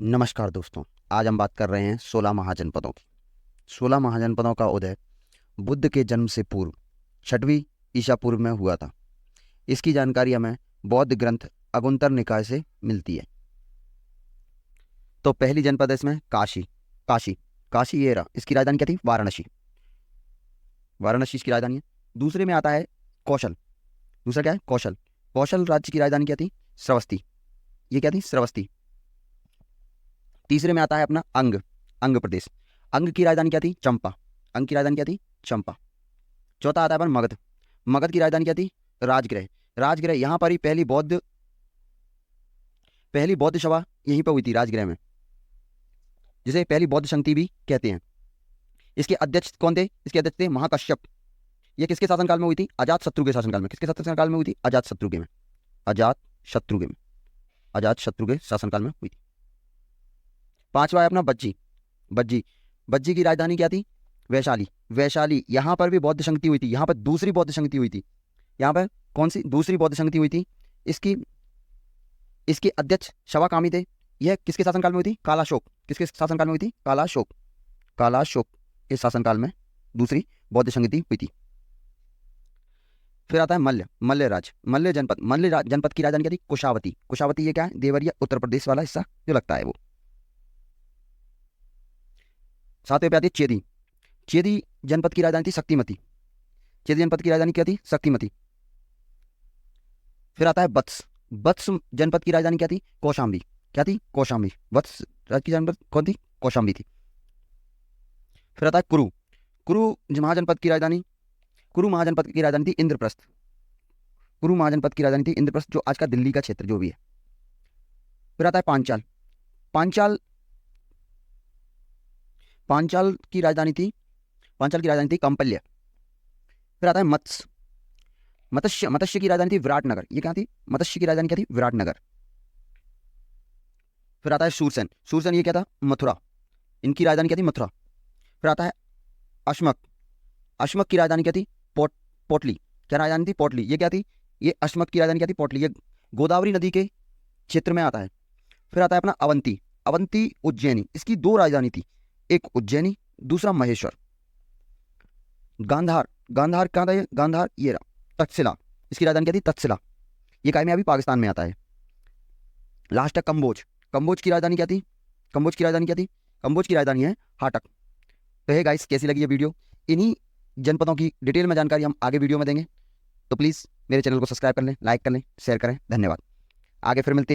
नमस्कार दोस्तों। आज हम बात कर रहे हैं 16 महाजनपदों की। 16 महाजनपदों का उदय बुद्ध के जन्म से पूर्व 6वीं ईसा पूर्व में हुआ था। इसकी जानकारी हमें बौद्ध ग्रंथ अगुंतर निकाय से मिलती है। तो पहली जनपद है इसमें काशी। काशी काशी ये रहा। इसकी राजधानी क्या थी? वाराणसी। वाराणसी इसकी राजधानी है। दूसरे में आता है कौशल। दूसरा क्या है? कौशल। कौशल राज्य की राजधानी क्या थी? श्रावस्ती। ये क्या थी? श्रावस्ती। तीसरे में आता है अपना अंग। अंग प्रदेश। अंग की राजधानी क्या थी? चंपा। अंग की राजधानी क्या थी? चंपा। चौथा आता है अपन मगध। मगध की राजधानी क्या थी? राजगृह। राजगृह यहाँ पर ही पहली बौद्ध सभा यहीं पर हुई थी, राजगृह में, जिसे पहली बौद्ध संगति भी कहते हैं। इसके अध्यक्ष कौन थे? इसके अध्यक्ष थे महाकश्यप। ये किसके शासनकाल में हुई थी? अजात शत्रु के शासनकाल में। किसके शासनकाल में हुई थी? अजात शत्रु के में। अजात शत्रु के में। अजात शत्रु के शासनकाल में हुई थी। पांचवा है अपना बज्जी। बज्जी। बज्जी की राजधानी क्या थी? वैशाली। वैशाली यहाँ पर भी बौद्ध संगति हुई थी। यहाँ पर दूसरी बौद्ध संगति हुई थी। यहाँ पर कौन सी दूसरी बौद्ध संगति हुई थी? इसकी इसके अध्यक्ष शवाकामी थे। यह किसके शासनकाल में हुई थी? कालाशोक। किसके शासनकाल में हुई थी? कालाशोक। कालाशोक के शासनकाल में दूसरी बौद्ध संगति हुई थी। फिर आता है मल्ल। मल्ल राज्य। मल्ल जनपद। जनपद की राजधानी क्या थी? कुशावती। कुशावती ये क्या है? देवरिया उत्तर प्रदेश वाला हिस्सा जो लगता है वो। सातवें पे आती है चेदी। चेदी जनपद की राजधानी थी शक्तिमती। चेदी जनपद की राजधानी क्या थी? शक्तिमती। फिर आता है वत्स। वत्स जनपद की राजधानी क्या थी? कौशाम्बी। क्या थी? कौशाम्बी। वत्स राज्य की जनपद कौन थी? कौशाम्बी थी। फिर आता है कुरु। कुरु महाजनपद की राजधानी कुरु महाजनपद की राजधानी थी इंद्रप्रस्थ। कुरु महाजनपद की राजधानी थी इंद्रप्रस्थ, जो आज का दिल्ली का क्षेत्र जो भी है। फिर आता है पांचाल। पांचाल पांचाल की राजधानी थी पांचाल की राजधानी थी कंपल्य। फिर आता है मत्स्य। मत्स्य की राजधानी थी विराटनगर। ये क्या थी? मत्स्य की राजधानी क्या थी? विराटनगर। फिर आता है शूरसेन। शूरसेन ये क्या था? मथुरा। इनकी राजधानी क्या थी? मथुरा। फिर आता है अश्मक। अश्मक की राजधानी क्या थी? पोटली। क्या राजधानी थी? पोटली। ये क्या थी? ये अश्मक की राजधानी क्या थी? पोटली। ये गोदावरी नदी के क्षेत्र में आता है। फिर आता है अपना अवंती। अवंती उज्जैनी। इसकी दो राजधानी थी, एक उज्जैनी, दूसरा महेश्वर। गांधार। गांधार कहाँ था? ये गांधार ये रहा। तक्षशिला। इसकी राजधानी क्या थी? तक्षशिला। ये काय में अभी पाकिस्तान में आता है। लास्ट है कंबोज। कंबोज की राजधानी क्या थी? कंबोज की राजधानी क्या थी? कंबोज की राजधानी है हाटक। तो है गाइस, कैसी लगी ये वीडियो? इन्हीं जनपदों की डिटेल में जानकारी हम आगे वीडियो में देंगे। तो प्लीज़ मेरे चैनल को सब्सक्राइब कर लें, लाइक कर लें, शेयर करें। धन्यवाद। आगे फिर मिलते हैं।